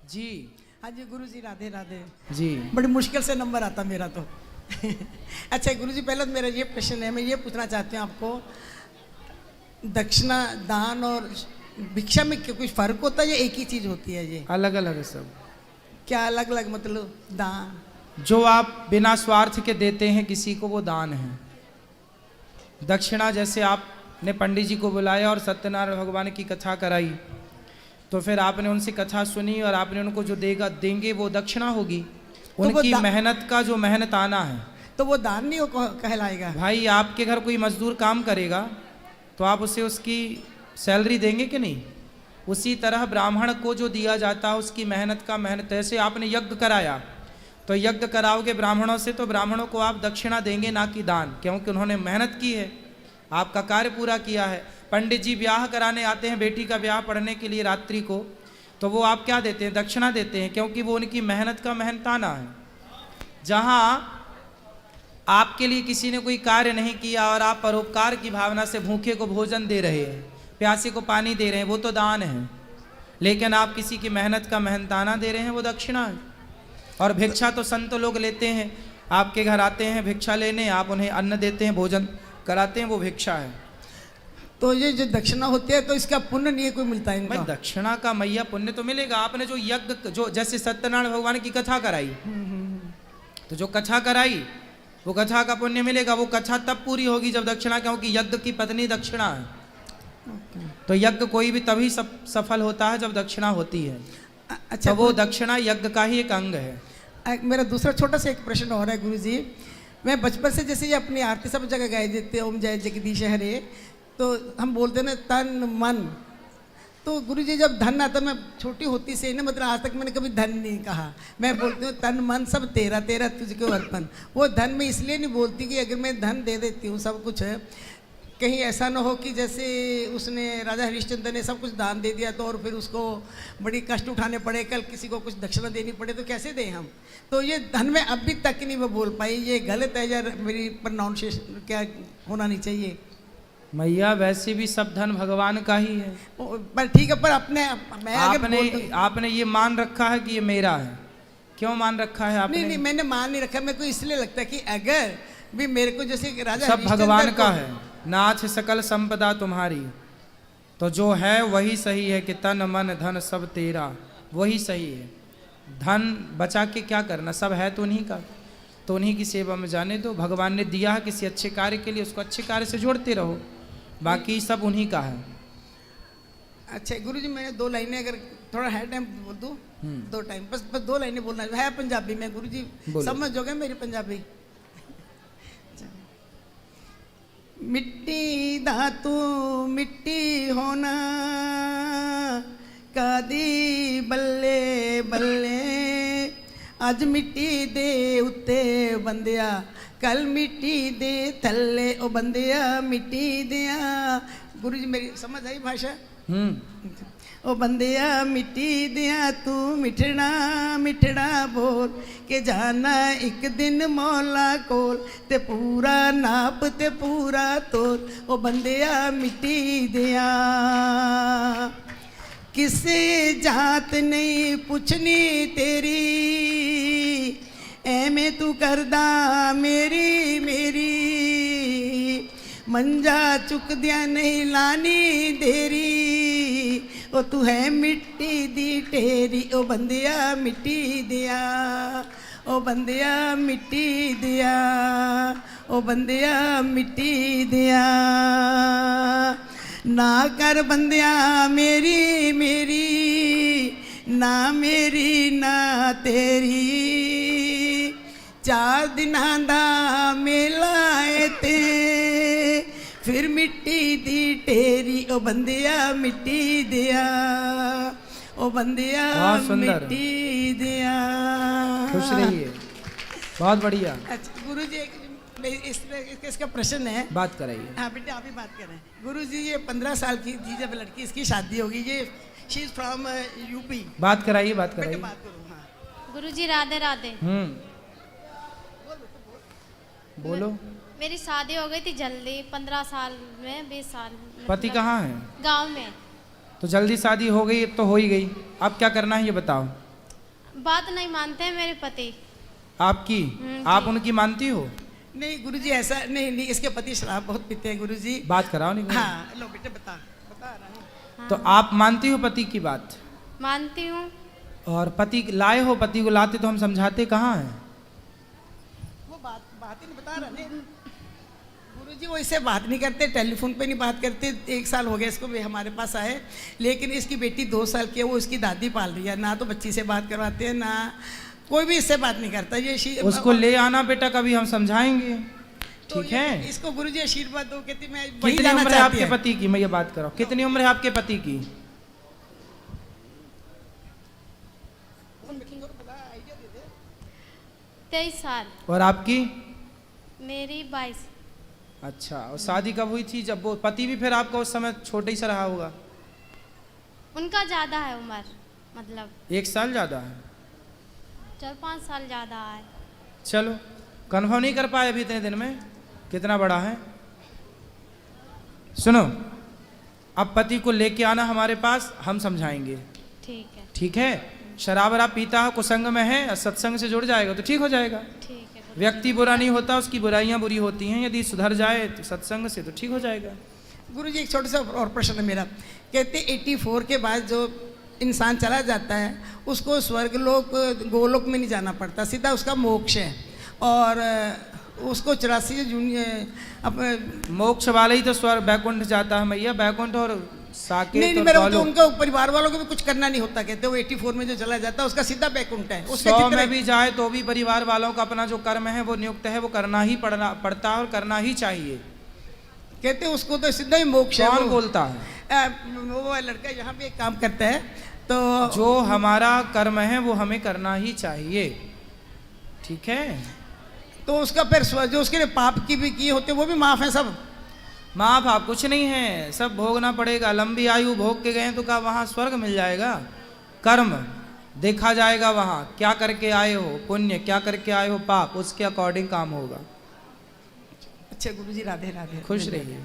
जी। हाँ जी गुरु जी, राधे राधे जी। बड़ी मुश्किल से नंबर आता मेरा तो अच्छा गुरु जी, पहले तो मेरा ये प्रश्न है, मैं ये पूछना चाहती हूँ आपको, दक्षिणा दान और भिक्षा में क्या कुछ फर्क होता है या एक ही चीज होती है? ये अलग अलग है सब। क्या अलग अलग मतलब? दान जो आप बिना स्वार्थ के देते हैं किसी को, वो दान है। दक्षिणा जैसे आपने पंडित जी को बुलाया और सत्यनारायण भगवान की कथा कराई, तो फिर आपने उनसे कथा सुनी और आपने उनको जो देंगे वो दक्षिणा होगी। तो उनकी मेहनत का जो मेहनताना है, तो वो दान नहीं कहलाएगा? भाई आपके घर कोई मजदूर काम करेगा तो आप उसे उसकी सैलरी देंगे कि नहीं? उसी तरह ब्राह्मण को जो दिया जाता है उसकी मेहनत का मेहनत। जैसे आपने यज्ञ कराया तो यज्ञ कराओगे ब्राह्मणों से, तो ब्राह्मणों को आप दक्षिणा देंगे, ना कि दान, क्योंकि उन्होंने मेहनत की है, आपका कार्य पूरा किया है। पंडित जी ब्याह कराने आते हैं बेटी का ब्याह पढ़ने के लिए रात्रि को, तो वो आप क्या देते हैं? दक्षिणा देते हैं, क्योंकि वो उनकी मेहनत का मेहनताना है। जहाँ आपके लिए किसी ने कोई कार्य नहीं किया और आप परोपकार की भावना से भूखे को भोजन दे रहे हैं, प्यासे को पानी दे रहे हैं, वो तो दान है। लेकिन आप किसी की मेहनत का मेहनताना दे रहे हैं, वो दक्षिणा है। और भिक्षा तो संत लोग लेते हैं, आपके घर आते हैं भिक्षा लेने, आप उन्हें अन्न देते हैं, भोजन कराते हैं, वो भिक्षा है। तो ये जो दक्षिणा होती है तो इसका पुण्य नहीं कोई मिलता है इनका? भाई दक्षिणा का मैया पुण्य तो मिलेगा। आपने जो यज्ञ, जो जैसे सत्यनारायण भगवान की कथा कराई, तो जो कथा कराई वो कथा का पुण्य मिलेगा। वो कथा तब पूरी होगी जब दक्षिणा, क्योंकि यज्ञ की पत्नी दक्षिणा है। तो यज्ञ कोई भी तभी सफल होता है जब दक्षिणा होती है। अच्छा, तो वो दक्षिणा यज्ञ का ही एक अंग है। मेरा दूसरा छोटा सा एक प्रश्न हो रहा है गुरु जी। मैं बचपन से जैसे ये अपनी आरती सब जगह गाई देते ओम जय जगदीश हरे, तो हम बोलते हैं ना तन मन। तो गुरु जी जब धन आता, मैं छोटी होती से ना, मतलब आज तक मैंने कभी धन नहीं कहा, मैं बोलती हूँ तन मन सब तेरा तेरा तुझको अर्पण। वो धन मैं इसलिए नहीं बोलती कि अगर मैं धन दे देती हूँ सब कुछ है, कहीं ऐसा ना हो कि जैसे उसने राजा हरिश्चंद्र ने सब कुछ दान दे दिया तो और फिर उसको बड़ी कष्ट उठाने पड़े, कल किसी को कुछ दक्षिणा देनी पड़े तो कैसे दें हम? तो ये धन में अभी तक नहीं मैं बोल पाई, ये गलत है या मेरी प्रोनाउंसिएशन क्या होना नहीं चाहिए? मैया वैसे भी सब धन भगवान का ही है। पर ठीक है, पर अपने मैं आपने ये मान रखा है कि ये मेरा है। क्यों मान रखा है आपने? नहीं मैंने मान नहीं रखा, मेरे को इसलिए लगता है कि अगर भी मेरे को जैसे राजा सब भगवान का है। नाथ सकल संपदा तुम्हारी, तो जो है वही सही है कि तन मन धन सब तेरा, वही सही है। धन बचा के क्या करना, सब है तो उन्हीं का, तो उन्हीं की सेवा में जाने दो। भगवान ने दिया है किसी अच्छे कार्य के लिए, उसको अच्छे कार्य से जोड़ते रहो, बाकी सब उन्हीं का है। अच्छा गुरुजी, मैंने दो लाइनें अगर थोड़ा है टाइम बोल दूं? दो टाइम बस दो लाइनें बोलना है पंजाबी में। गुरुजी समझोगे मेरी पंजाबी? मिट्टी दा तू मिट्टी होना, कादी बल्ले बल्ले, अज मिट्टी दे उत्ते बंदिया, कल मिट्टी दे थल्ले ओ बंदिया मिट्टी दिया। गुरु जी मेरी समझ आई भाषा? ओ बंदिया मिट्टी दिया तू मिठड़ा मिठड़ा बोल के जाना एक दिन मौला कोल, ते पूरा नाप ते पूरा तोल, ओ बंदिया मिट्टी दिया। किसी जात नहीं पुछनी तेरी, ऐमें तू करदा मेरी मेरी, मंजा चुक दिया नहीं लानी देरी, ओ तू है मिट्टी दी टेरी, ओ बंदिया मिट्टी दिया, ओ बंदिया मिट्टी दिया, ओ बंदिया मिट्टी दिया। ना कर बंदिया मेरी मेरी, ना मेरी ना तेरी, चार दिनां दा मेला ऐ ते, फिर मिट्टी दी टेरी, ओ बंदिया मिट्टी दिया, ओ बंदिया मिट्टी दिया। खुश रहिए, बहुत बढ़िया। अच्छा गुरु जी इसका प्रश्न है, बात कराइए। हाँ बेटा आप ही बात करें। गुरु जी ये 15 साल की थी जब लड़की इसकी शादी होगी, ये शी इज फ्रॉम यूपी। बात कराइए बात कराइए। बात करो। हाँ गुरु जी राधे राधे। बोलो। मेरी शादी हो गई थी जल्दी, 15 साल में 20 साल। पति कहाँ है? गांव में। तो जल्दी शादी हो गई तो हो ही गई, अब क्या करना है ये बताओ। बात नहीं मानते हैं मेरे पति। आपकी? आप उनकी मानती हो? नहीं गुरुजी ऐसा नहीं, इसके पति शराब बहुत पीते हैं गुरुजी। बात कराओ नहीं। हाँ लो बेटे बता रहा हूँ। तो आप मानती हो पति की बात? मानती हूँ। और पति लाए हो? पति को लाते तो हम समझाते कहाँ हैं? वो बात ही नहीं बता रहा। नहीं गुरुजी वो इससे बात नहीं करते, टेलीफोन पे नहीं बात करते। 1 साल हो गया इसको भी हमारे पास आए, लेकिन इसकी बेटी 2 साल की है, वो इसकी दादी पाल रही है। ना तो बच्ची से बात करवाते हैं, ना कोई भी इससे बात नहीं करता। ये उसको ले आना बेटा, कभी हम समझाएंगे। तो ठीक है? इसको गुरुजी आशीर्वाद दो। कहती मैं वही कितनी जाना उम्र है चाहती आपके है। पति की? मैं ये बात कर रहा हूँ, कितनी उम्र है आपके पति की? 23 साल। और आपकी? मेरी 22। अच्छा, और शादी कब हुई थी? जब वो पति भी फिर आपका उस समय छोटा ही सा रहा होगा? उनका ज़्यादा है उम्र, मतलब 1 साल ज़्यादा है। 4-5 साल ज़्यादा है। चलो, कन्फर्म नहीं कर पाए अभी इतने दिन में कितना बड़ा है। सुनो, अब पति को लेके आना हमारे पास, हम समझाएंगे। ठीक है। ठीक है? शराब वराब पीता है, कुसंग में है, सत्संग से जुड़ जाएगा तो ठीक हो जाएगा। ठीक है। व्यक्ति बुरा नहीं होता, उसकी बुराइयां बुरी होती हैं। यदि सुधर जाए तो सत्संग से तो ठीक हो जाएगा। गुरुजी एक छोटा सा और प्रश्न है मेरा। कहते 84 के बाद जो इंसान चला जाता है उसको स्वर्गलोक गोलोक में नहीं जाना पड़ता, सीधा उसका मोक्ष है। और उसको 84 मोक्ष वाले ही तो स्वर्ग बैकुंठ जाता है मैया। बैकुंठ और साकेत नहीं और मेरा तो गोलोक। उनका परिवार वालों को भी कुछ करना नहीं होता। कहते वो 84 में जो चला जाता है उसका सीधा बैकुंठ है। उसके 100 जितने में भी जाए तो भी परिवार वालों का अपना जो कर्म है वो नियुक्त है, वो करना ही पड़ता है और करना ही चाहिए। कहते उसको तो सीधा ही मोक्ष है। कौन वो बोलता है? वो लड़का यहाँ पे एक काम करता है। तो जो हमारा कर्म है वो हमें करना ही चाहिए। ठीक है? तो उसका फिर जो उसके लिए पाप की भी किए होते वो भी माफ है सब? माफ आप कुछ नहीं है, सब भोगना पड़ेगा। लंबी आयु भोग के गए तो क्या वहाँ स्वर्ग मिल जाएगा? कर्म देखा जाएगा, वहाँ क्या करके आए हो पुण्य, क्या करके आए हो पाप, उसके अकॉर्डिंग काम होगा। अच्छा गुरुजी राधे राधे। खुश रहिए।